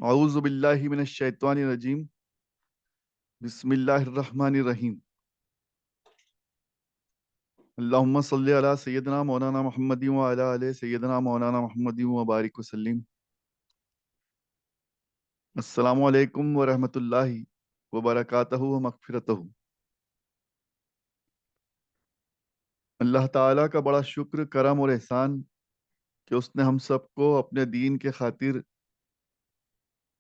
اعوذ باللہ من الشیطان الرجیم بسم اللہ الرحمن الرحیم اللہم صلی علی سیدنا مولانا محمد وعلی آلِ سیدنا مولانا محمد وبارک وسلم۔ السلام علیکم ورحمۃ اللہ وبرکاتہ و مغفرتہ۔ اللہ تعالیٰ کا بڑا شکر، کرم اور احسان کہ اس نے ہم سب کو اپنے دین کے خاطر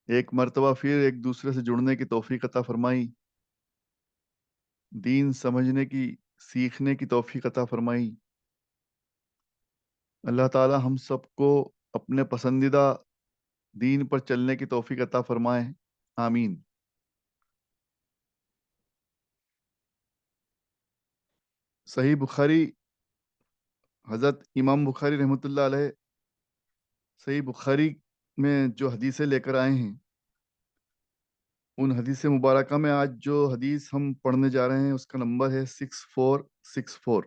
ایک مرتبہ پھر ایک دوسرے سے جڑنے کی توفیق عطا فرمائی، دین سمجھنے کی، سیکھنے کی توفیق عطا فرمائی۔ اللہ تعالیٰ ہم سب کو اپنے پسندیدہ دین پر چلنے کی توفیق عطا فرمائے، آمین۔ صحیح بخاری، حضرت امام بخاری رحمۃ اللہ علیہ صحیح بخاری میں جو حدیثیں لے کر آئے ہیں، ان حدیث مبارکہ میں آج جو حدیث ہم پڑھنے جا رہے ہیں اس کا نمبر ہے 6464۔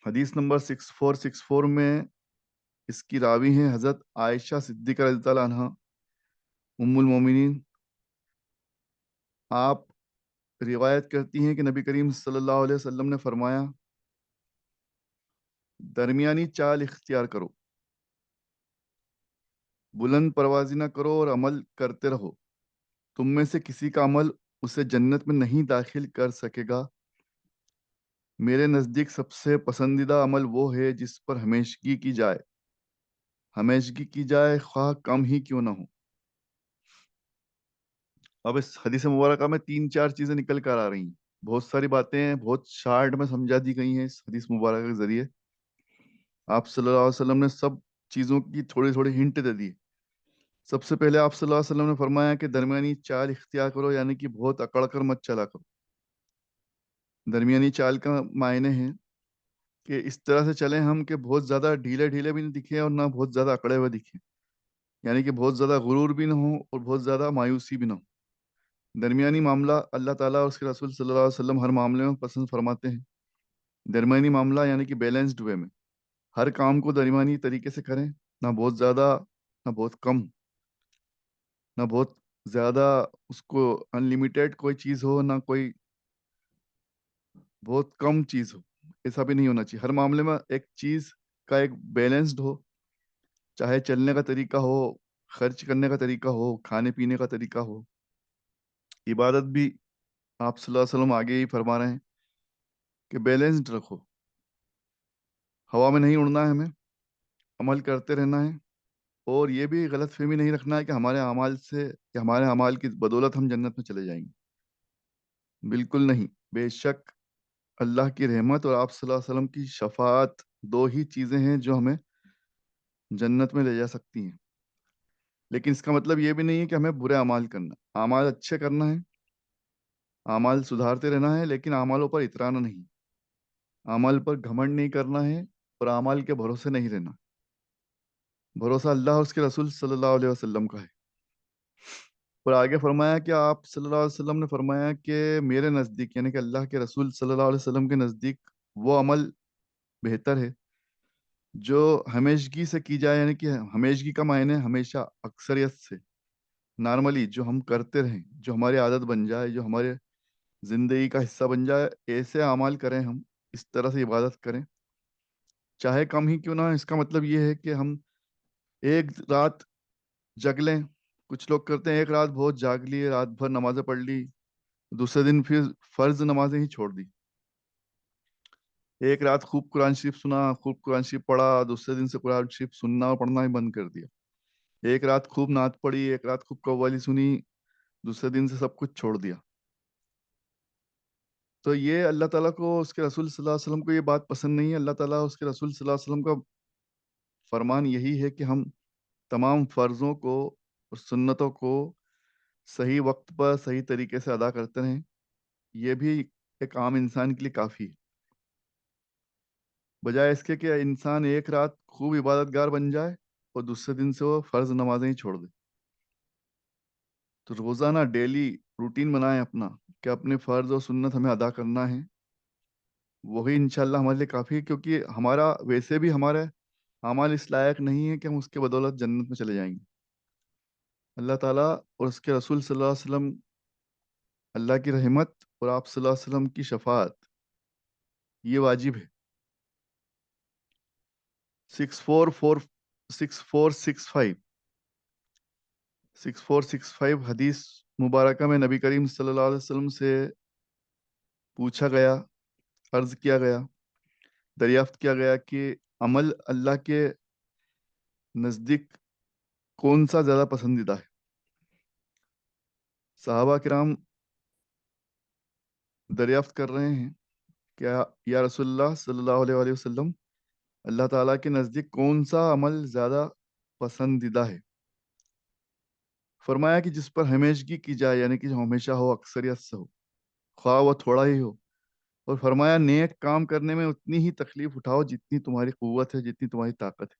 حدیث نمبر 6464 میں اس کی راوی ہیں حضرت عائشہ صدیقہ رضی اللہ عنہ ام المومنین۔ آپ روایت کرتی ہیں کہ نبی کریم صلی اللہ علیہ وسلم نے فرمایا، درمیانی چال اختیار کرو، بلند پروازی نہ کرو اور عمل کرتے رہو۔ تم میں سے کسی کا عمل اسے جنت میں نہیں داخل کر سکے گا۔ میرے نزدیک سب سے پسندیدہ عمل وہ ہے جس پر ہمیشگی کی جائے، ہمیشگی کی جائے خواہ کم ہی کیوں نہ ہو۔ اب اس حدیث مبارکہ میں 3-4 چیزیں نکل کر آ رہی ہیں، بہت ساری باتیں بہت شارٹ میں سمجھا دی گئی ہیں اس حدیث مبارکہ کے ذریعے۔ آپ صلی اللہ علیہ وسلم نے سب چیزوں کی تھوڑی تھوڑی ہنٹ دے دی۔ سب سے پہلے آپ صلی اللہ علیہ وسلم نے فرمایا کہ درمیانی چال اختیار کرو، یعنی کہ بہت اکڑ کر مت چلا کرو۔ درمیانی چال کا معنی ہے کہ اس طرح سے چلیں ہم کہ بہت زیادہ ڈھیلے ڈھیلے بھی نہیں دکھیں اور نہ بہت زیادہ اکڑے ہوئے دکھیں، یعنی کہ بہت زیادہ غرور بھی نہ ہو اور بہت زیادہ مایوسی بھی نہ ہو۔ درمیانی معاملہ اللہ تعالیٰ اور اس کے رسول صلی اللہ علیہ وسلم ہر معاملے میں پسند فرماتے ہیں۔ درمیانی معاملہ یعنی کہ بیلنسڈ وے میں ہر کام کو درمیانی طریقے سے کریں، نہ بہت زیادہ نہ بہت کم، نہ بہت زیادہ اس کو انلمیٹیڈ کوئی چیز ہو، نہ کوئی بہت کم چیز ہو، ایسا بھی نہیں ہونا چاہیے۔ ہر معاملے میں ایک چیز کا ایک بیلنسڈ ہو، چاہے چلنے کا طریقہ ہو، خرچ کرنے کا طریقہ ہو، کھانے پینے کا طریقہ ہو، عبادت بھی آپ صلی اللہ علیہ وسلم آگے ہی فرما رہے ہیں کہ بیلنسڈ رکھو، ہوا میں نہیں اڑنا ہے، ہمیں عمل کرتے رہنا ہے، اور یہ بھی غلط فہمی نہیں رکھنا ہے کہ ہمارے اعمال سے یا ہمارے اعمال کی بدولت ہم جنت میں چلے جائیں گے، بالکل نہیں۔ بے شک اللہ کی رحمت اور آپ صلی اللہ علیہ وسلم کی شفاعت دو ہی چیزیں ہیں جو ہمیں جنت میں لے جا سکتی ہیں۔ لیکن اس کا مطلب یہ بھی نہیں ہے کہ ہمیں برے اعمال کرنا، اعمال اچھے کرنا ہے، اعمال سدھارتے رہنا ہے، لیکن اعمالوں پر اترانا نہیں، اعمال پر گھمنڈ نہیں کرنا ہے، اور اعمال کے بھروسے نہیں رہنا۔ بھروسہ اللہ اور اس کے رسول صلی اللہ علیہ وسلم کا ہے۔ اور آگے فرمایا کہ آپ صلی اللہ علیہ وسلم نے فرمایا کہ میرے نزدیک، یعنی کہ اللہ کے رسول صلی اللہ علیہ وسلم کے نزدیک وہ عمل بہتر ہے جو ہمیشگی سے کی جائے، یعنی کہ ہمیشگی کا معنی ہمیشہ، اکثریت سے، نارملی جو ہم کرتے رہیں، جو ہماری عادت بن جائے، جو ہمارے زندگی کا حصہ بن جائے، ایسے اعمال کریں، ہم اس طرح سے عبادت کریں چاہے کم ہی کیوں نہ ہو۔ اس کا مطلب یہ ہے کہ ہم ایک رات جگ لیں، کچھ لوگ کرتے ہیں ایک رات بہت جاگ لی، رات بھر نمازیں پڑھ لی، دوسرے دن پھر فرض نمازیں ہی چھوڑ دی۔ ایک رات خوب قرآن شریف سنا، خوب قرآن شریف پڑھا، دوسرے دن سے قرآن شریف سننا اور پڑھنا ہی بند کر دیا۔ ایک رات خوب نعت پڑھی، ایک رات خوب قوالی سنی، دوسرے دن سے سب کچھ چھوڑ دیا۔ تو یہ اللہ تعالیٰ کو، اس کے رسول صلی اللہ علیہ وسلم کو یہ بات پسند نہیں ہے۔ اللہ تعالیٰ اس کے رسول صلی اللہ علیہ وسلم کا فرمان یہی ہے کہ ہم تمام فرضوں کو اور سنتوں کو صحیح وقت پر صحیح طریقے سے ادا کرتے رہیں۔ یہ بھی ایک عام انسان کے لیے کافی ہے، بجائے اس کے کہ انسان ایک رات خوب عبادت گار بن جائے اور دوسرے دن سے وہ فرض نمازیں ہی چھوڑ دے۔ تو روزانہ ڈیلی روٹین بنائیں اپنا کہ اپنے فرض اور سنت ہمیں ادا کرنا ہے، وہی انشاءاللہ ہمارے لیے کافی ہے، کیونکہ ہمارا ویسے بھی ہمارے اعمال اس لائق نہیں ہے کہ ہم اس کے بدولت جنت میں چلے جائیں گے. اللہ تعالیٰ اور اس کے رسول صلی اللہ علیہ وسلم، اللہ کی رحمت اور آپ صلی اللہ علیہ وسلم کی شفاعت، یہ واجب ہے. 6465 6465 حدیث مبارکہ میں نبی کریم صلی اللہ علیہ وسلم سے پوچھا گیا، عرض کیا گیا، دریافت کیا گیا کہ عمل اللہ کے نزدیک کون سا زیادہ پسندیدہ ہے. صحابہ کرام دریافت کر رہے ہیں کہ یا رسول اللہ صلی اللہ علیہ وآلہ وسلم، اللہ تعالیٰ کے نزدیک کون سا عمل زیادہ پسندیدہ ہے؟ فرمایا کہ جس پر ہمیشگی کی جائے، یعنی کہ جو ہمیشہ ہو، اکثریت سے ہو، خواہ وہ تھوڑا ہی ہو. اور فرمایا نیک کام کرنے میں اتنی ہی تکلیف اٹھاؤ جتنی تمہاری قوت ہے، جتنی تمہاری طاقت ہے.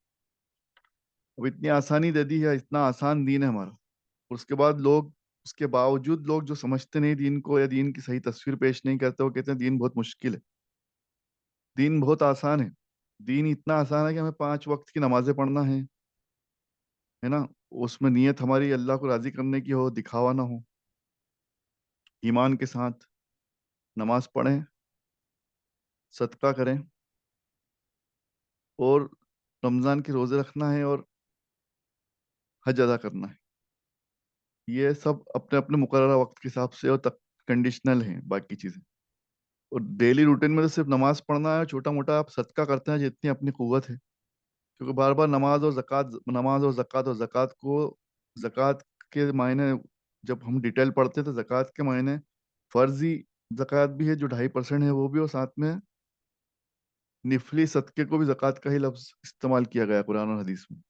اب اتنی آسانی دے دی ہے، اتنا آسان دین ہے ہمارا. اور اس کے بعد لوگ، اس کے باوجود لوگ جو سمجھتے نہیں دین کو یا دین کی صحیح تصویر پیش نہیں کرتے، وہ کہتے ہیں دین بہت مشکل ہے. دین بہت آسان ہے. دین اتنا آسان ہے کہ ہمیں 5 وقت کی نمازیں پڑھنا ہے نا. اس میں نیت ہماری اللہ کو راضی کرنے کی ہو، دکھاوا نہ ہو. ایمان کے ساتھ نماز پڑھیں، صدقہ کریں، اور رمضان کے روزے رکھنا ہے، اور حج ادا کرنا ہے. یہ سب اپنے اپنے مقررہ وقت کے حساب سے اور کنڈیشنل ہیں. باقی چیزیں اور ڈیلی روٹین میں تو صرف نماز پڑھنا ہے، چھوٹا موٹا آپ صدقہ کرتے ہیں جتنی اپنی قوت ہے. کیونکہ بار بار نماز اور زکوٰۃ کو، زکوٰۃ کے معنی جب ہم ڈیٹیل پڑھتے ہیں تو زکوٰۃ کے معنی فرضی زکوٰۃ بھی ہے جو 2.5% ہے وہ بھی، اور ساتھ میں نفلی صدقے کو بھی زکوٰۃ کا ہی لفظ استعمال کیا گیا قرآن اور حدیث میں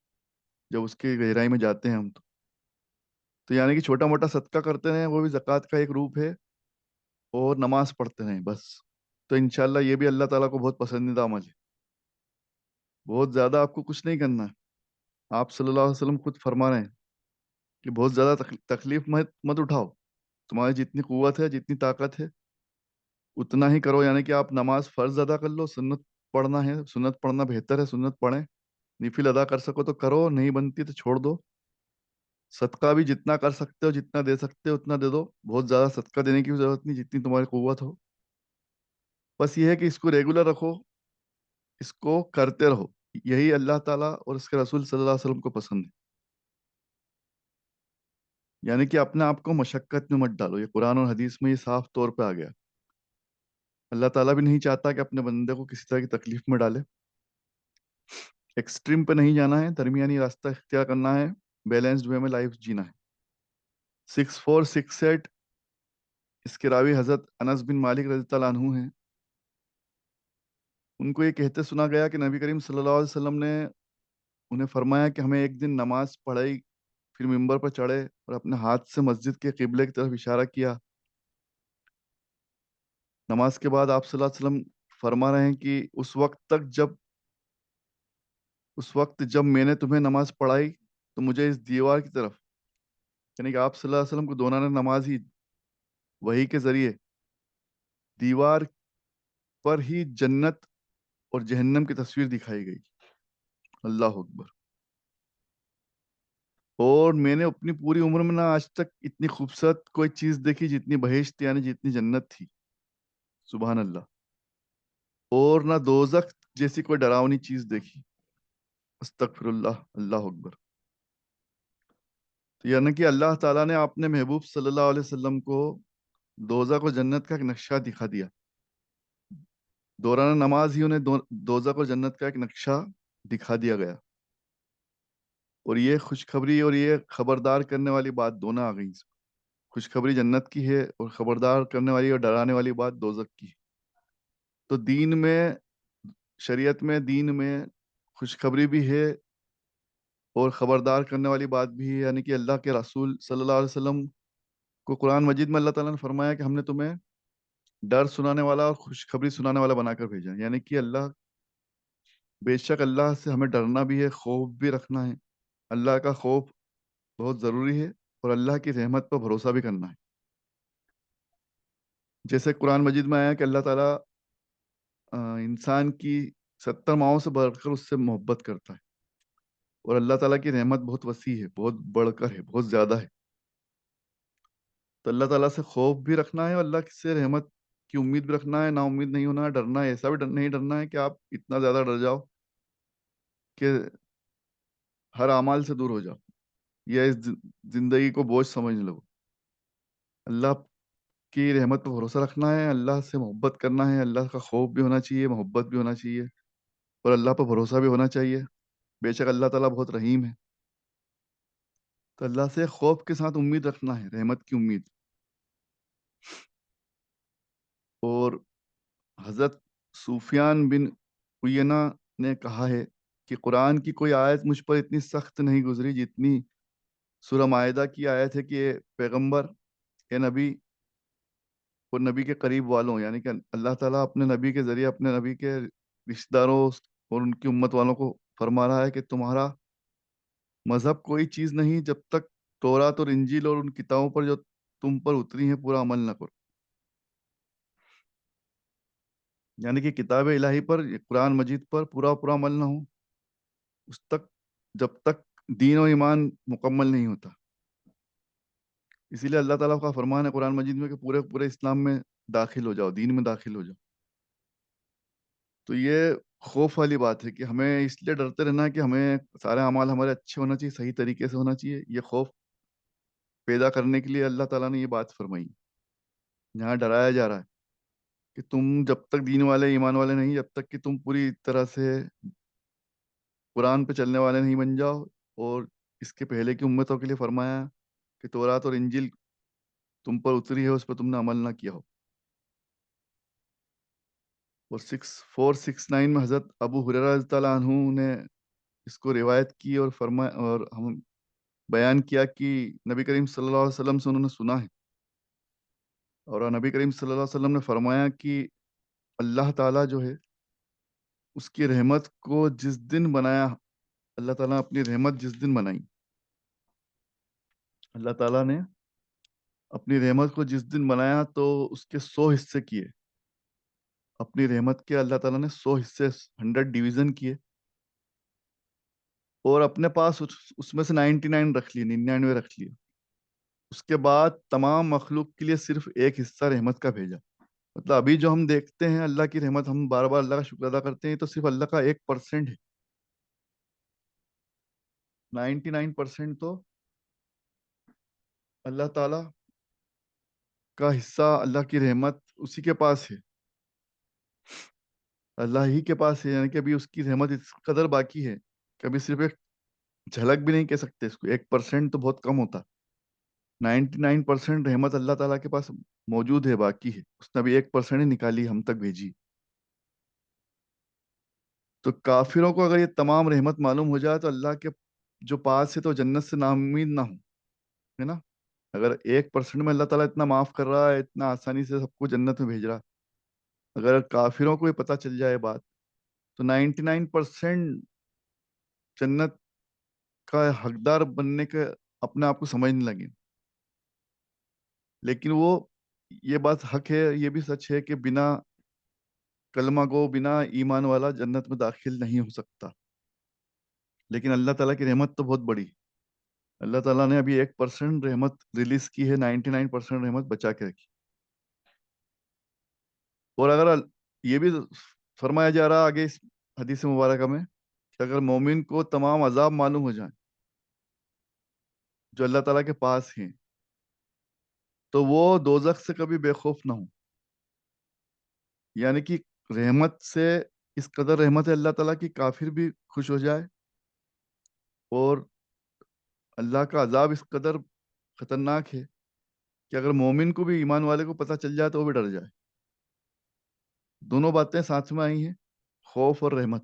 جب اس کی گہرائی میں جاتے ہیں ہم. تو یعنی کہ چھوٹا موٹا صدقہ کرتے رہیں، وہ بھی زکوٰۃ کا ایک روپ ہے، اور نماز پڑھتے رہیں بس. تو انشاءاللہ یہ بھی اللہ تعالیٰ کو بہت پسندیدہ عمل ہے. بہت زیادہ آپ کو کچھ نہیں کرنا ہے. آپ صلی اللہ علیہ وسلم خود فرما رہے ہیں کہ بہت زیادہ تکلیف مت اٹھاؤ. تمہاری جتنی قوت ہے، جتنی طاقت ہے، اتنا ہی کرو. یعنی کہ آپ نماز فرض ادا کر لو، سنت پڑھنا ہے، سنت پڑھنا بہتر ہے، سنت پڑھیں. نفل ادا کر سکو تو کرو، نہیں بنتی تو چھوڑ دو. صدقہ بھی جتنا کر سکتے ہو، جتنا دے سکتے ہو اتنا دے دو. بہت زیادہ صدقہ دینے کی بھی ضرورت نہیں، جتنی تمہاری قوت ہو. بس یہ ہے کہ اس کو ریگولر رکھو، اس کو کرتے رہو. یہی اللہ تعالیٰ اور اس کے رسول صلی اللہ علیہ وسلم کو پسند ہے. یعنی کہ اپنے آپ کو مشقت میں مت ڈالو. یہ قرآن اور حدیث میں یہ صاف طور پہ آ گیا. اللہ تعالیٰ بھی نہیں چاہتا کہ اپنے بندے کو کسی طرح کی تکلیف میں ڈالے. ایکسٹریم پہ نہیں جانا ہے، درمیانی راستہ اختیار کرنا ہے، بیلنسڈ وے میں لائف جینا ہے. 6468 اس کے راوی حضرت انس بن مالک رضی اللہ عنہ ہیں. ان کو یہ کہتے سنا گیا کہ نبی کریم صلی اللہ علیہ وسلم نے انہیں فرمایا کہ ہمیں ایک دن نماز پڑھائی، پھر ممبر پر چڑھے اور اپنے ہاتھ سے مسجد کے قبلے کی طرف اشارہ کیا. نماز کے بعد آپ صلی اللہ علیہ وسلم فرما رہے ہیں کہ اس وقت جب میں نے تمہیں نماز پڑھائی تو مجھے اس دیوار کی طرف، یعنی کہ آپ صلی اللہ علیہ وسلم کو دونوں نے نماز ہی وحی کے ذریعے دیوار پر ہی جنت اور جہنم کی تصویر دکھائی گئی. اللہ اکبر. اور میں نے اپنی پوری عمر میں نہ آج تک اتنی خوبصورت کوئی چیز دیکھی جتنی بہشت، یعنی جتنی جنت تھی. سبحان اللہ. اور نہ دوزخ جیسی کوئی ڈراؤنی چیز دیکھی. استغفر اللہ. اللہ اکبر. تو یعنی کہ اللہ تعالیٰ نے اپنے محبوب صلی اللہ علیہ وسلم کو دوزخ اور جنت کا ایک نقشہ دکھا دیا. دوران نماز ہی انہیں دوزخ اور جنت کا ایک نقشہ دکھا دیا گیا. اور یہ خوشخبری اور یہ خبردار کرنے والی بات دونوں آ گئی. خوشخبری جنت کی ہے اور خبردار کرنے والی اور ڈرانے والی بات دوزخ کی ہے. تو دین میں، شریعت میں، دین میں خوشخبری بھی ہے اور خبردار کرنے والی بات بھی ہے. یعنی کہ اللہ کے رسول صلی اللہ علیہ وسلم کو قرآن مجید میں اللہ تعالیٰ نے فرمایا کہ ہم نے تمہیں ڈر سنانے والا اور خوشخبری سنانے والا بنا کر بھیجا. یعنی کہ بے شک اللہ سے ہمیں ڈرنا بھی ہے، خوف بھی رکھنا ہے. اللہ کا خوف بہت ضروری ہے، اور اللہ کی رحمت پر بھروسہ بھی کرنا ہے. جیسے قرآن مجید میں آیا کہ اللہ تعالیٰ انسان کی 70 ماؤں سے بڑھ کر اس سے محبت کرتا ہے. اور اللہ تعالیٰ کی رحمت بہت وسیع ہے، بہت بڑھ کر ہے، بہت زیادہ ہے. تو اللہ تعالیٰ سے خوف بھی رکھنا ہے اور اللہ سے رحمت کی امید بھی رکھنا ہے. نا امید نہیں ہونا ہے، ڈرنا ہے. ایسا بھی نہیں ڈرنا ہے کہ آپ اتنا زیادہ ڈر جاؤ کہ ہر اعمال سے دور ہو جاؤ یا اس زندگی کو بوجھ سمجھ لو. اللہ کی رحمت پہ بھروسہ رکھنا ہے، اللہ سے محبت کرنا ہے. اللہ کا خوف بھی ہونا چاہیے، محبت بھی ہونا چاہیے اور اللہ پہ بھروسہ بھی ہونا چاہیے. بے شک اللہ تعالیٰ بہت رحیم ہے. تو اللہ سے خوف کے ساتھ امید رکھنا ہے، رحمت کی امید. اور حضرت سفیان بن عیینہ نے کہا ہے کہ قرآن کی کوئی آیت مجھ پر اتنی سخت نہیں گزری جتنی سورہ مائدہ کی آیت ہے کہ اے پیغمبر، اے نبی اور نبی کے قریب والوں، یعنی کہ اللہ تعالیٰ اپنے نبی کے ذریعے اپنے نبی کے رشتہ داروں اور ان کی امت والوں کو فرما رہا ہے کہ تمہارا مذہب کوئی چیز نہیں جب تک تورات اور انجیل اور ان کتابوں پر جو تم پر اتری ہیں پورا عمل نہ کرو. یعنی کہ کتاب الہی پر، قرآن مجید پر پورا عمل نہ ہو اس تک، جب تک دین و ایمان مکمل نہیں ہوتا. اسی لیے اللہ تعالیٰ کا فرمان ہے قرآن مجید میں کہ پورے اسلام میں داخل ہو جاؤ، دین میں داخل ہو جاؤ. تو یہ خوف والی بات ہے کہ ہمیں اس لیے ڈرتے رہنا ہے کہ ہمیں سارے اعمال ہمارے اچھے ہونا چاہیے، صحیح طریقے سے ہونا چاہیے. یہ خوف پیدا کرنے کے لیے اللہ تعالیٰ نے یہ بات فرمائی. یہاں ڈرایا جا رہا ہے کہ تم جب تک دین والے، ایمان والے نہیں، جب تک کہ تم پوری طرح سے قرآن پہ چلنے والے نہیں بن جاؤ. اور اس کے پہلے کی امتوں کے لیے فرمایا کہ تورات اور انجیل تم پر اتری ہے، اس پر تم نے عمل نہ کیا ہو. اور 6469 میں حضرت ابو ہریرہ رضی اللہ عنہ نے اس کو روایت کی اور فرمایا، اور ہم بیان کیا کہ نبی کریم صلی اللہ علیہ وسلم سے انہوں نے سنا ہے. اور نبی کریم صلی اللہ علیہ وسلم نے فرمایا کہ اللہ تعالیٰ جو ہے اس کی رحمت کو جس دن بنایا، اللہ تعالیٰ نے اپنی رحمت جس دن بنائی، اللہ تعالیٰ نے اپنی رحمت کو جس دن بنایا تو اس کے 100 حصے کیے. اپنی رحمت کے اللہ تعالیٰ نے 100 حصے، 100 ڈویژن کیے اور اپنے پاس اس میں سے 99 رکھ لیے، 99 رکھ لیے. اس کے بعد تمام مخلوق کے لیے صرف ایک حصہ رحمت کا بھیجا. مطلب ابھی جو ہم دیکھتے ہیں اللہ کی رحمت، ہم بار بار اللہ کا شکر ادا کرتے ہیں، تو صرف اللہ کا 1% ہے. 99% تو اللہ تعالیٰ کا حصہ، اللہ کی رحمت اسی کے پاس ہے، اللہ ہی کے پاس ہے. یعنی کہ ابھی اس کی رحمت اس قدر باقی ہے کہ ابھی صرف ایک جھلک بھی نہیں کہہ سکتے اس کو. 1% تو بہت کم ہوتا. 99% رحمت اللہ تعالیٰ کے پاس موجود ہے، باقی ہے. اس نے ابھی 1% ہی نکالی، ہم تک بھیجی. تو کافروں کو اگر یہ تمام رحمت معلوم ہو جائے تو اللہ کے جو پاس ہے تو جنت سے نا امید نہ ہو، ہے نا. اگر 1% میں اللہ تعالیٰ اتنا معاف کر رہا ہے، اتنا آسانی سے سب کو جنت میں بھیج رہا، اگر کافروں کو یہ پتہ چل جائے بات، تو 99% جنت کا حقدار بننے کے اپنے آپ کو سمجھنے لگے. لیکن وہ یہ بات حق ہے، یہ بھی سچ ہے کہ بنا کلمہ گو، بنا ایمان والا جنت میں داخل نہیں ہو سکتا. لیکن اللہ تعالیٰ کی رحمت تو بہت بڑی. اللہ تعالیٰ نے ابھی 1% رحمت ریلیز کی ہے، 99% رحمت بچا کے رکھی. اور اگر یہ بھی فرمایا جا رہا آگے اس حدیث مبارکہ میں کہ اگر مومن کو تمام عذاب معلوم ہو جائیں جو اللہ تعالیٰ کے پاس ہیں تو وہ دوزخ سے کبھی بے خوف نہ ہو. یعنی کہ رحمت سے، اس قدر رحمت ہے اللہ تعالیٰ کی، کافر بھی خوش ہو جائے اور اللہ کا عذاب اس قدر خطرناک ہے کہ اگر مومن کو بھی، ایمان والے کو پتہ چل جائے تو وہ بھی ڈر جائے. دونوں باتیں ساتھ میں آئی ہیں، خوف اور رحمت.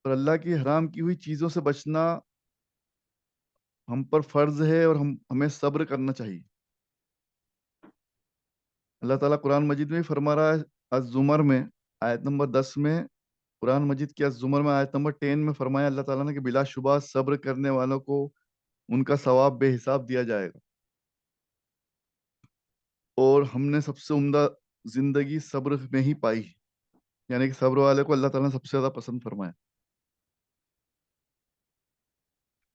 اور اللہ کی حرام کی ہوئی چیزوں سے بچنا ہم پر فرض ہے اور ہمیں صبر کرنا چاہیے. اللہ تعالیٰ قرآن مجید میں فرما رہا ہے الزمر میں آیت نمبر 10 میں، قرآن مجید کی الزمر میں آیت نمبر 10 میں فرمایا اللہ تعالیٰ نے کہ بلا شبہ صبر کرنے والوں کو ان کا ثواب بے حساب دیا جائے گا. اور ہم نے سب سے عمدہ زندگی صبر میں ہی پائی ہے. یعنی کہ صبر والے کو اللہ تعالیٰ نے سب سے زیادہ پسند فرمایا.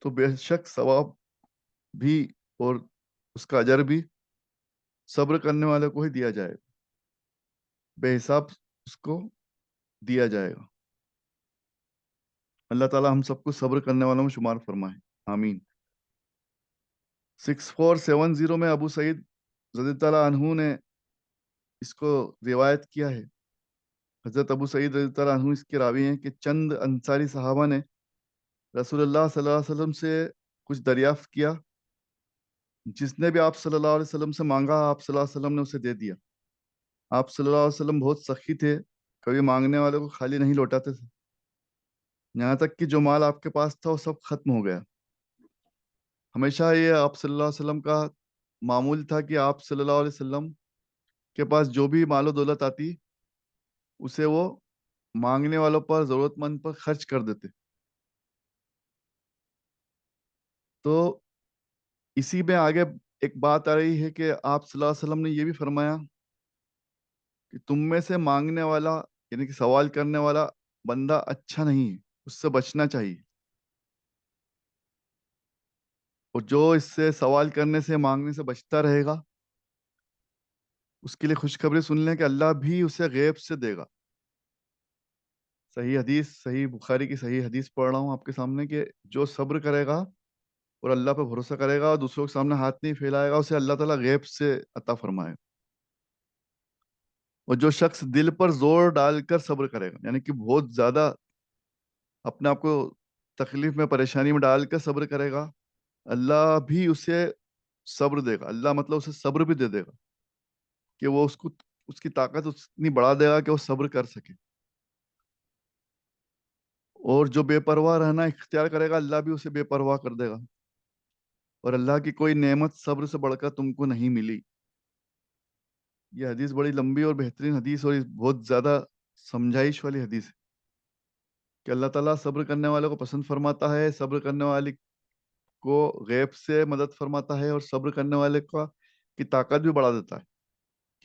تو بے شک ثواب بھی اور اس کا اجر بھی صبر کرنے والے کو ہی دیا جائے گا، بے حساب اس کو دیا جائے گا۔ اللہ تعالیٰ ہم سب کو صبر کرنے والوں میں شمار فرمائے، آمین۔ 6470 میں ابو سعید رضی اللہ عنہ نے اس کو روایت کیا ہے۔ حضرت ابو سعید رضی اللہ عنہ اس کے راوی ہیں کہ چند انصاری صحابہ نے رسول اللہ صلی اللہ علیہ وسلم سے کچھ دریافت کیا، جس نے بھی آپ صلی اللہ علیہ وسلم سے مانگا آپ صلی اللہ علیہ وسلم نے اسے دے دیا۔ آپ صلی اللہ علیہ وسلم بہت سخی تھے، کبھی مانگنے والے کو خالی نہیں لوٹاتے تھے، یہاں تک کہ جو مال آپ کے پاس تھا وہ سب ختم ہو گیا۔ ہمیشہ یہ آپ صلی اللہ علیہ وسلم کا معمول تھا کہ آپ صلی اللہ علیہ وسلم کے پاس جو بھی مال و دولت آتی اسے وہ مانگنے والوں پر، ضرورت مند پر خرچ کر دیتے۔ تو اسی میں آگے ایک بات آ رہی ہے کہ آپ صلی اللہ علیہ وسلم نے یہ بھی فرمایا کہ تم میں سے مانگنے والا یعنی کہ سوال کرنے والا بندہ اچھا نہیں ہے، اس سے بچنا چاہیے، اور جو اس سے سوال کرنے سے مانگنے سے بچتا رہے گا اس کے لیے خوشخبری سن لیں کہ اللہ بھی اسے غیب سے دے گا۔ صحیح حدیث، صحیح بخاری کی صحیح حدیث پڑھ رہا ہوں آپ کے سامنے کہ جو صبر کرے گا اور اللہ پہ بھروسہ کرے گا اور دوسروں کے سامنے ہاتھ نہیں پھیلائے گا اسے اللہ تعالیٰ غیب سے عطا فرمائے گا۔ اور جو شخص دل پر زور ڈال کر صبر کرے گا یعنی کہ بہت زیادہ اپنے آپ کو تکلیف میں، پریشانی میں ڈال کر صبر کرے گا، اللہ بھی اسے صبر دے گا۔ اللہ مطلب اسے صبر بھی دے دے گا کہ وہ اس کی طاقت اتنی بڑھا دے گا کہ وہ صبر کر سکے۔ اور جو بے پرواہ رہنا اختیار کرے گا اللہ بھی اسے بے پرواہ کر دے گا، اور اللہ کی کوئی نعمت صبر سے بڑھ کر تم کو نہیں ملی۔ یہ حدیث بڑی لمبی اور بہترین حدیث اور بہت زیادہ سمجھائش والی حدیث ہے کہ اللہ تعالیٰ صبر کرنے والے کو پسند فرماتا ہے، صبر کرنے والے کو غیب سے مدد فرماتا ہے، اور صبر کرنے والے کی طاقت بھی بڑھا دیتا ہے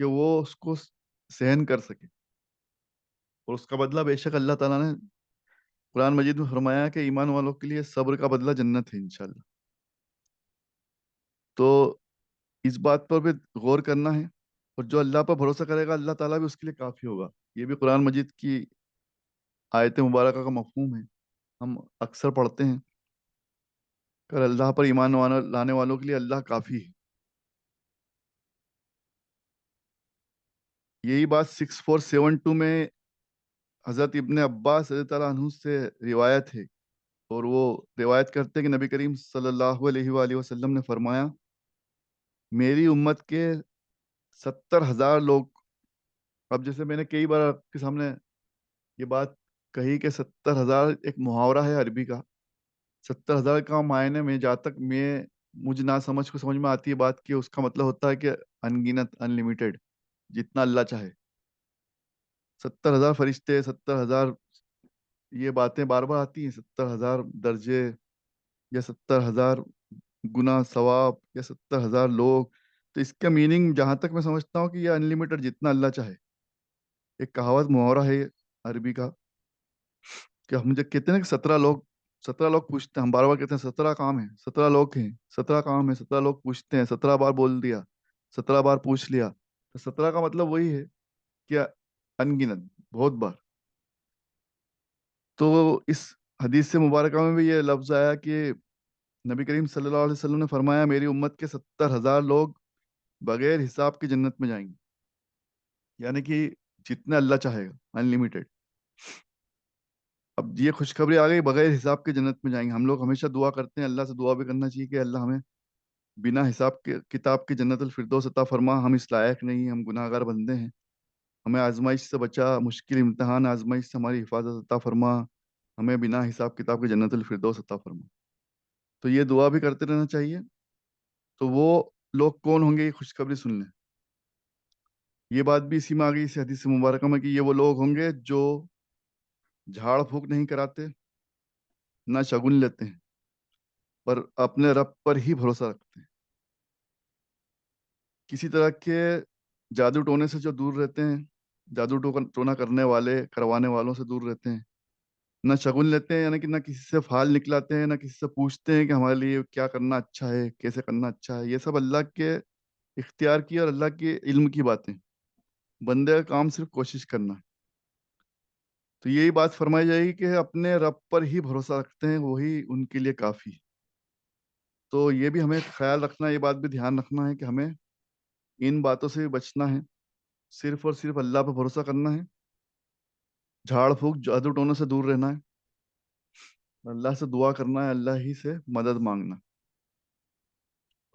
کہ وہ اس کو سہن کر سکے، اور اس کا بدلہ بے شک اللہ تعالیٰ نے قرآن مجید میں فرمایا کہ ایمان والوں کے لیے صبر کا بدلہ جنت ہے انشاءاللہ۔ تو اس بات پر بھی غور کرنا ہے، اور جو اللہ پر بھروسہ کرے گا اللہ تعالیٰ بھی اس کے لیے کافی ہوگا۔ یہ بھی قرآن مجید کی آیت مبارکہ کا مفہوم ہے، ہم اکثر پڑھتے ہیں کہ اللہ پر ایمان لانے والوں کے لیے اللہ کافی ہے۔ یہی بات 6472 میں حضرت ابن عباس رضی اللہ عنہ سے روایت ہے، اور وہ روایت کرتے ہیں کہ نبی کریم صلی اللہ علیہ وآلہ وسلم نے فرمایا میری امت کے 70,000 لوگ، اب جیسے میں نے کئی بار آپ کے سامنے یہ بات کہی کہ 70,000 ایک محاورہ ہے عربی کا، 70,000 کا معنی میں جہاں تک مجھے نہ سمجھ کو سمجھ میں آتی ہے بات کہ اس کا مطلب ہوتا ہے کہ انگنت، ان لمیٹڈ، جتنا اللہ چاہے۔ 70,000 فرشتے، 70,000 یہ باتیں بار بار آتی ہیں، 70,000 درجے یا 70,000 گنا ثواب یا 70,000 لوگ، تو اس کا میننگ جہاں تک میں سمجھتا ہوں کہ یہ ان لمیٹڈ، جتنا اللہ چاہے۔ ایک کہاوت محاورہ ہے عربی کا کہ ہم جب کہتے ہیں نا کہ 17 لوگ پوچھتے ہیں، ہم بار بار کہتے ہیں 17 کام ہیں، 17 لوگ ہیں، 17 کام ہیں، 17 لوگ پوچھتے ہیں، 17 بار بول دیا، 17 بار پوچھ لیا، تو 17 کا مطلب وہی ہے کہ انگنت، بہت بار۔ تو اس حدیث سے مبارکہ میں بھی یہ لفظ آیا کہ نبی کریم صلی اللہ علیہ وسلم نے فرمایا میری امت کے 70,000 لوگ بغیر حساب کی جنت میں جائیں گے، یعنی کہ جتنا اللہ چاہے گا، ان لمیٹڈ۔ اب یہ خوشخبری آ گئی بغیر حساب کے جنت میں جائیں گے۔ ہم لوگ ہمیشہ دعا کرتے ہیں، اللہ سے دعا بھی کرنا چاہیے کہ اللہ ہمیں بنا حساب کے کتاب کی جنت الفردوس عطا فرما، ہم اس لائق نہیں، ہم گناہ گار بندے ہیں، ہمیں آزمائش سے بچا، مشکل امتحان آزمائش سے ہماری حفاظت عطا فرما، ہمیں بنا حساب کتاب کی جنت الفردوس عطا فرما۔ تو یہ دعا بھی کرتے رہنا چاہیے۔ تو وہ لوگ کون ہوں گے یہ خوشخبری سن لیں۔ یہ بات بھی اسی میں آ گئی اس حدیث مبارکہ میں کہ یہ وہ لوگ ہوں گے جو جھاڑ پھونک نہیں کراتے، نہ شگن لیتے ہیں، پر اپنے رب پر ہی بھروسہ رکھتے ہیں، کسی طرح کے جادو ٹونے سے جو دور رہتے ہیں، جادو ٹونا کرنے والے کروانے والوں سے دور رہتے ہیں، نہ شگن لیتے ہیں، یعنی کہ نہ کسی سے فال نکلاتے ہیں، نہ کسی سے پوچھتے ہیں کہ ہمارے لیے کیا کرنا اچھا ہے، کیسے کرنا اچھا ہے. یہ سب اللہ کے اختیار کی اور اللہ کے علم کی باتیں. بندے کا کام صرف کوشش کرنا ہے. تو یہی بات فرمائی جائے گی کہ اپنے رب پر ہی بھروسہ رکھتے ہیں، وہی ان کے لیے کافی. تو یہ بھی ہمیں خیال رکھنا ہے، یہ بات بھی دھیان رکھنا ہے کہ ہمیں ان باتوں سے بھی بچنا ہے. صرف اور صرف اللہ پہ بھروسہ کرنا ہے. جھاڑ پھونک جادو ٹونوں سے دور رہنا ہے. اللہ سے دعا کرنا ہے، اللہ ہی سے مدد مانگنا.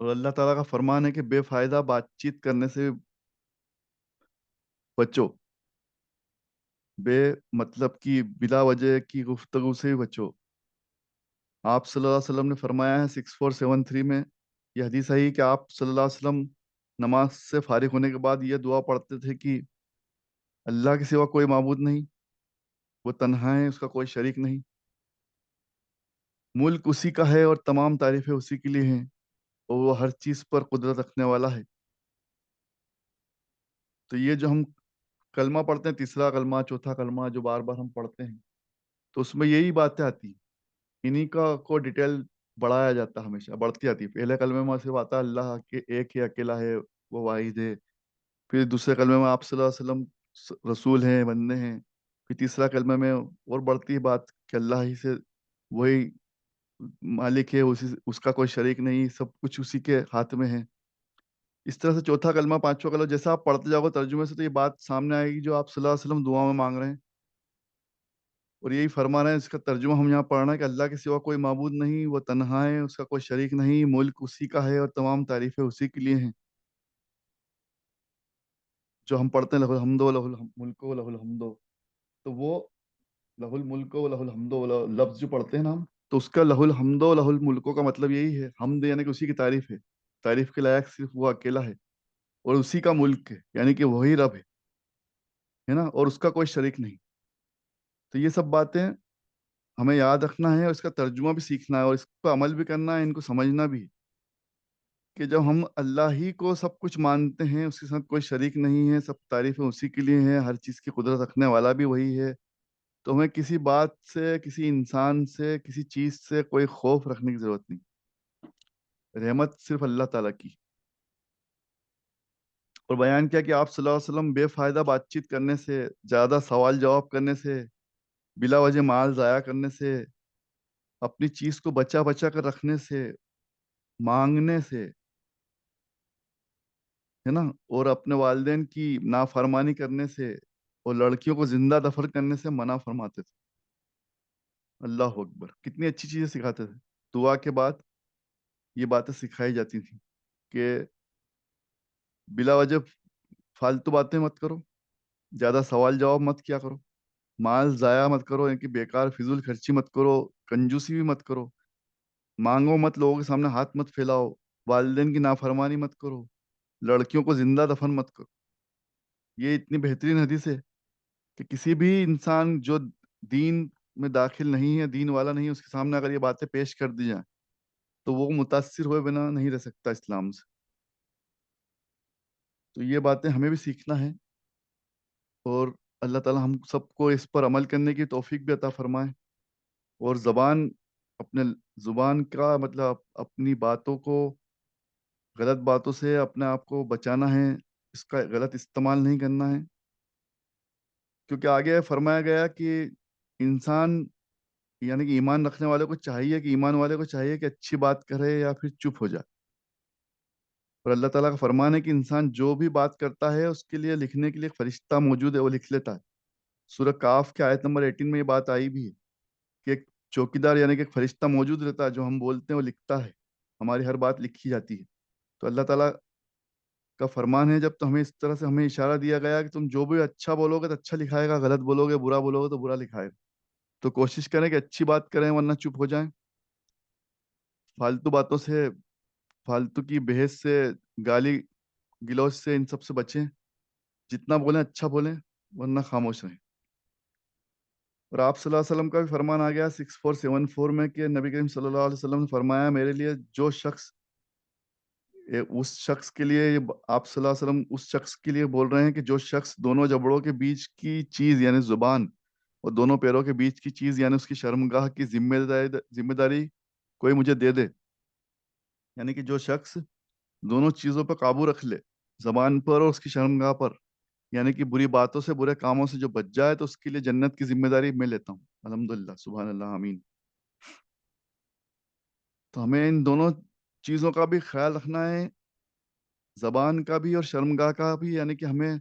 اور اللہ تعالیٰ کا فرمان ہے کہ بے فائدہ بات چیت کرنے سے بچو. بے مطلب کی بلا وجہ کی گفتگو سے بچو. آپ صلی اللہ علیہ وسلم نے فرمایا ہے 6473 میں، یہ حدیث ہے کہ آپ صلی اللہ علیہ وسلم نماز سے فارغ ہونے کے بعد یہ دعا پڑھتے تھے کہ اللہ کے سوا کوئی معبود نہیں، وہ تنہا ہے، اس کا کوئی شریک نہیں. ملک اسی کا ہے اور تمام تعریفیں اسی کے لیے ہیں، اور وہ ہر چیز پر قدرت رکھنے والا ہے. تو یہ جو ہم کلمہ پڑھتے ہیں، تیسرا کلمہ، چوتھا کلمہ جو بار بار ہم پڑھتے ہیں، تو اس میں یہی باتیں آتی ہیں. انہی کا کو ڈیٹیل بڑھایا جاتا ہے، ہمیشہ بڑھتی آتی ہے. پہلے کلمے میں صرف آتا ہے اللہ کے ایک ہی اکیلا ہے، وہ واحد ہے. پھر دوسرے کلمے میں آپ صلی اللہ علیہ وسلم رسول ہیں، بندے ہیں. پھر تیسرا کلمے میں اور بڑھتی ہے بات کہ اللہ ہی سے، وہی مالک ہے، اس کا کوئی شریک نہیں، سب کچھ اسی کے ہاتھ میں ہے. اس طرح سے چوتھا کلمہ، پانچواں کلمہ، جیسا آپ پڑھتے جاؤ گے ترجمے سے، تو یہ بات سامنے آئے گی جو آپ صلی اللہ علیہ وسلم دعا میں مانگ رہے ہیں. اور یہی فرما رہے ہیں، اس کا ترجمہ ہم یہاں پڑھ رہے ہیں کہ اللہ کے سوا کوئی معبود نہیں، وہ تنہا ہے، اس کا کوئی شریک نہیں، ملک اسی کا ہے اور تمام تعریفیں اسی کے لیے ہیں. جو ہم پڑھتے ہیں لہ الحمد و لہ الملک و لہ الحمد، تو وہ لہ الملک و لہ الحمد لفظ جو پڑھتے ہیں نا ہم، تو اس کا لہ الحمد و لہ الملک کا مطلب یہی ہے، حمد یعنی کہ اسی کی تعریف ہے. تعریف کے لائق صرف وہ اکیلا ہے، اور اسی کا ملک ہے، یعنی کہ وہی رب ہے نا، اور اس کا کوئی شریک نہیں. تو یہ سب باتیں ہمیں یاد رکھنا ہے، اور اس کا ترجمہ بھی سیکھنا ہے، اور اس پر عمل بھی کرنا ہے، ان کو سمجھنا بھی ہے کہ جب ہم اللہ ہی کو سب کچھ مانتے ہیں، اس کے ساتھ کوئی شریک نہیں ہے، سب تعریفیں اسی کے لیے ہیں، ہر چیز کی قدرت رکھنے والا بھی وہی ہے، تو ہمیں کسی بات سے، کسی انسان سے، کسی چیز سے کوئی خوف رکھنے کی ضرورت نہیں. رحمت صرف اللہ تعالیٰ کی. اور بیان کیا کہ آپ صلی اللہ علیہ وسلم بے فائدہ بات چیت کرنے سے، زیادہ سوال جواب کرنے سے، بلا وجہ مال ضائع کرنے سے، اپنی چیز کو بچا بچا کر رکھنے سے، مانگنے سے، ہے نا، اور اپنے والدین کی نافرمانی کرنے سے، اور لڑکیوں کو زندہ دفن کرنے سے منع فرماتے تھے. اللہ اکبر، کتنی اچھی چیزیں سکھاتے تھے. دعا کے بعد یہ باتیں سکھائی جاتی تھیں کہ بلا وجہ فالتو باتیں مت کرو، زیادہ سوال جواب مت کیا کرو، مال ضائع مت کرو، یعنی کہ بیکار فضول خرچی مت کرو، کنجوسی بھی مت کرو، مانگو مت، لوگوں کے سامنے ہاتھ مت پھیلاؤ، والدین کی نافرمانی مت کرو، لڑکیوں کو زندہ دفن مت کرو. یہ اتنی بہترین حدیث ہے کہ کسی بھی انسان جو دین میں داخل نہیں ہے، دین والا نہیں ہے، اس کے سامنے اگر یہ باتیں پیش کر دی جائیں تو وہ متاثر ہوئے بنا نہیں رہ سکتا اسلام سے. تو یہ باتیں ہمیں بھی سیکھنا ہے، اور اللہ تعالیٰ ہم سب کو اس پر عمل کرنے کی توفیق بھی عطا فرمائے. اور اپنے زبان کا مطلب اپنی باتوں کو، غلط باتوں سے اپنے آپ کو بچانا ہے، اس کا غلط استعمال نہیں کرنا ہے. کیونکہ آگے فرمایا گیا کہ انسان، یعنی کہ ایمان رکھنے والے کو چاہیے، کہ ایمان والے کو چاہیے کہ اچھی بات کرے یا پھر چپ ہو جائے. اور اللہ تعالیٰ کا فرمان ہے کہ انسان جو بھی بات کرتا ہے، اس کے لیے لکھنے کے لیے ایک فرشتہ موجود ہے، وہ لکھ لیتا ہے. سورہ کاف کے آیت نمبر 18 میں یہ بات آئی بھی ہے کہ ایک چوکیدار، یعنی کہ ایک فرشتہ موجود رہتا ہے، جو ہم بولتے ہیں وہ لکھتا ہے، ہماری ہر بات لکھی جاتی ہے. تو اللہ تعالیٰ کا فرمان ہے، جب تو ہمیں اس طرح سے ہمیں اشارہ دیا گیا کہ تم جو بھی اچھا بولو گے تو اچھا لکھائے گا، غلط بولو گے، برا بولو گے تو برا لکھائے گا. تو کوشش کریں کہ اچھی بات کریں، ورنہ چپ ہو جائیں. فالتو باتوں سے، فالتو کی بحث سے، گالی گلوچ سے، ان سب سے بچیں. جتنا بولیں اچھا بولیں، ورنہ خاموش رہیں. اور آپ صلی اللہ علیہ وسلم کا بھی فرمان آ گیا 6474 میں کہ نبی کریم صلی اللہ علیہ وسلم نے فرمایا، میرے لیے جو شخص، اس شخص کے لیے آپ صلی اللہ علیہ وسلم اس شخص کے لیے بول رہے ہیں کہ جو شخص دونوں جبڑوں کے بیچ کی چیز، یعنی زبان اور دونوں پیروں کے بیچ کی چیز یعنی اس کی شرمگاہ کی ذمہ داری کوئی مجھے دے دے، یعنی کہ جو شخص دونوں چیزوں پر قابو رکھ لے، زبان پر اور اس کی شرمگاہ پر، یعنی کہ بری باتوں سے برے کاموں سے جو بچ جائے تو اس کے لیے جنت کی ذمہ داری میں لیتا ہوں۔ الحمدللہ، سبحان اللہ، آمین۔ تو ہمیں ان دونوں چیزوں کا بھی خیال رکھنا ہے، زبان کا بھی اور شرمگاہ کا بھی، یعنی کہ ہمیں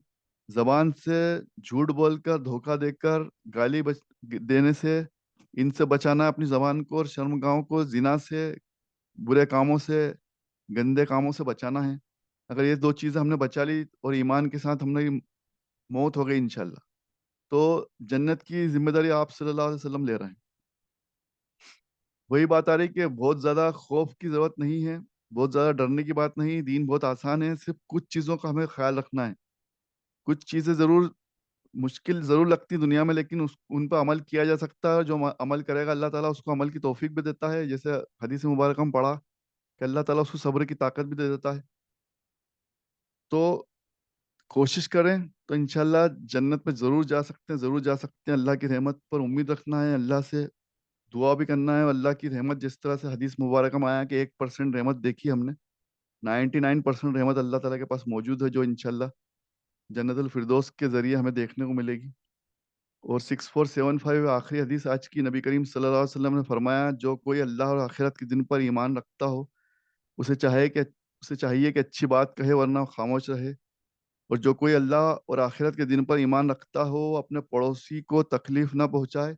زبان سے جھوٹ بول کر، دھوکہ دے کر، گالی دینے سے، ان سے بچانا ہے اپنی زبان کو، اور شرمگاہوں کو زنا سے، برے کاموں سے، گندے کاموں سے بچانا ہے۔ اگر یہ دو چیزیں ہم نے بچا لی اور ایمان کے ساتھ ہم نے موت ہو گئی انشاءاللہ، تو جنت کی ذمہ داری آپ صلی اللہ علیہ وسلم لے رہے ہیں۔ وہی بات آ رہی کہ بہت زیادہ خوف کی ضرورت نہیں ہے، بہت زیادہ ڈرنے کی بات نہیں، دین بہت آسان ہے، صرف کچھ چیزوں کا ہمیں خیال رکھنا ہے۔ کچھ چیزیں ضرور مشکل ضرور لگتی دنیا میں، لیکن ان پر عمل کیا جا سکتا ہے، جو عمل کرے گا اللہ تعالیٰ اس کو عمل کی توفیق بھی دیتا ہے، جیسے حدیث مبارکہ میں پڑھا کہ اللہ تعالیٰ اس کو صبر کی طاقت بھی دے دیتا ہے۔ تو کوشش کریں تو انشاءاللہ جنت میں ضرور جا سکتے ہیں، ضرور جا سکتے ہیں۔ اللہ کی رحمت پر امید رکھنا ہے، اللہ سے دعا بھی کرنا ہے، اور اللہ کی رحمت جس طرح سے حدیث مبارکہ میں آیا کہ 1% رحمت دیکھی ہم نے، 99% رحمت اللہ تعالیٰ کے پاس موجود ہے، جو انشاءاللہ جنت الفردوس کے ذریعے ہمیں دیکھنے کو ملے گی۔ اور 6475 آخری حدیث آج کی، نبی کریم صلی اللہ علیہ وسلم نے فرمایا جو کوئی اللہ اور آخرت کے دن پر ایمان رکھتا ہو، اسے چاہیے کہ اچھی بات کہے ورنہ خاموش رہے، اور جو کوئی اللہ اور آخرت کے دن پر ایمان رکھتا ہو اپنے پڑوسی کو تکلیف نہ پہنچائے،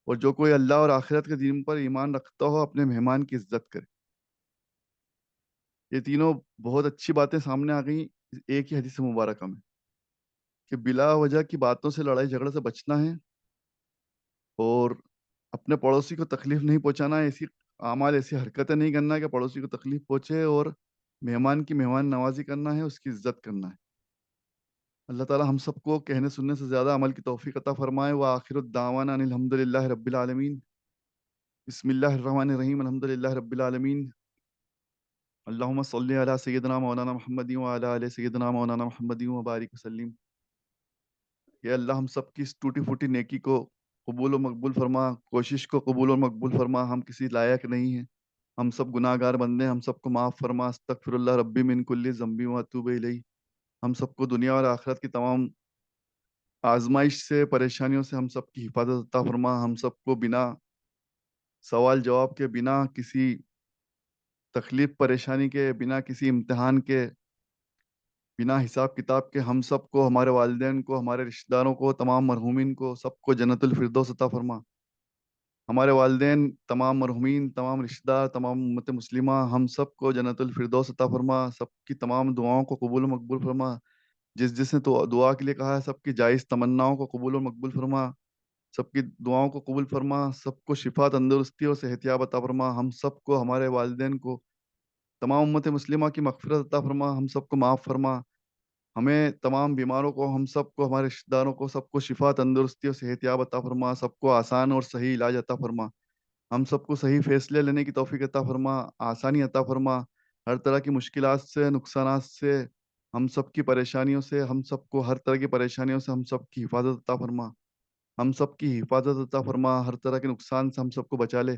اور جو کوئی اللہ اور آخرت کے دن پر ایمان رکھتا ہو اپنے مہمان کی عزت کرے۔ یہ تینوں بہت اچھی باتیں سامنے آ گئیں ایک ہی حدیث مبارکہ میں، کہ بلا وجہ کی باتوں سے، لڑائی جھگڑے سے بچنا ہے، اور اپنے پڑوسی کو تکلیف نہیں پہنچانا ہے، ایسی اعمال، ایسی حرکتیں نہیں کرنا ہے کہ پڑوسی کو تکلیف پہنچے، اور مہمان کی مہمان نوازی کرنا ہے، اس کی عزت کرنا ہے۔ اللہ تعالیٰ ہم سب کو کہنے سننے سے زیادہ عمل کی توفیق عطا فرمائے۔ وآخر الدعوانا ان الحمد للہ رب العالمین۔ بسم اللہ الرحمن الرحیم، الحمد للہ رب العالمین۔ اللہم صلی علی سیدنا مولانا محمد وعلی آل سیدنا مولانا محمد وبارک وسلم۔ یا اللہ ہم سب کی اس ٹوٹی پھوٹی نیکی کو قبول و مقبول فرما، کوشش کو قبول و مقبول فرما، ہم کسی لائق نہیں ہیں، ہم سب گناہ گار بندے ہیں، ہم سب کو معاف فرما۔ استغفر اللہ ربی من کل ذنب واتوب الیہ۔ ہم سب کو دنیا اور آخرت کی تمام آزمائش سے، پریشانیوں سے ہم سب کی حفاظت عطا فرما، ہم سب کو بنا سوال جواب کے، بنا کسی تکلیف پریشانی کے، بنا کسی امتحان کے، بنا حساب کتاب کے، ہم سب کو، ہمارے والدین کو، ہمارے رشتہ داروں کو، تمام مرحومین کو، سب کو جنت الفردوس عطا فرما۔ ہمارے والدین، تمام مرحومین، تمام رشتہ دار، تمام امت مسلمہ، ہم سب کو جنت الفردوس عطا فرما، سب کی تمام دعاؤں کو قبول و مقبول فرما۔ جس نے تو دعا کے لیے کہا ہے، سب کی جائز تمناؤں کو قبول و مقبول فرما، سب کی دعاؤں کو قبول فرما، سب کو شفا، تندرستی اور صحت یاب عطا فرما، ہم سب کو، ہمارے والدین کو، تمام امت مسلمہ کی مغفرت عطا فرما، ہم سب کو معاف فرما، ہمیں تمام بیماروں کو، ہم سب کو، ہمارے رشتہ داروں کو، سب کو شفا، تندرستی اور صحت یاب عطا فرما، سب کو آسان اور صحیح علاج عطا فرما، ہم سب کو صحیح فیصلے لینے کی توفیق عطا فرما، آسانی عطا فرما، ہر طرح کی مشکلات سے، نقصانات سے، ہم سب کی پریشانیوں سے، ہم سب کو ہر طرح کی پریشانیوں سے ہم سب کی حفاظت عطا فرما، ہم سب کی حفاظت عطا فرما، ہر طرح کے نقصان سے ہم سب کو بچا لے،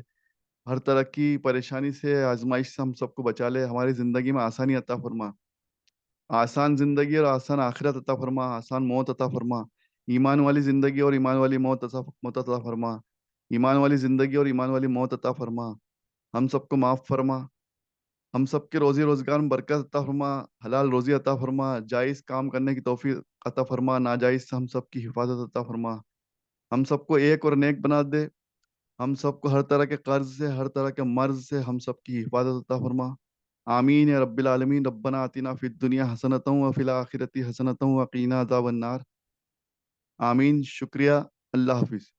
ہر طرح کی پریشانی سے، آزمائش سے ہم سب کو بچا لے، ہماری زندگی میں آسانی عطا فرما، آسان زندگی اور آسان آخرت عطا فرما، آسان موت عطا فرما، ایمان والی زندگی اور ایمان والی موت عطا فرما، ایمان والی زندگی اور ایمان والی موت عطا فرما، ہم سب کو معاف فرما، ہم سب کے روزی روزگار میں برکت عطا فرما، حلال روزی عطا فرما، جائز کام کرنے کی توفیق عطا فرما، ناجائز سے ہم سب کی حفاظت عطا فرما، ہم سب کو ایک اور نیک بنا دے، ہم سب کو ہر طرح کے قرض سے، ہر طرح کے مرض سے ہم سب کی حفاظت عطا فرما۔ آمین یا رب العالمین۔ ربنا آتنا فی الدنیا حسنۃ وفی الآخرۃ حسنۃ وقینا عذاب النار۔ آمین۔ شکریہ۔ اللہ حافظ۔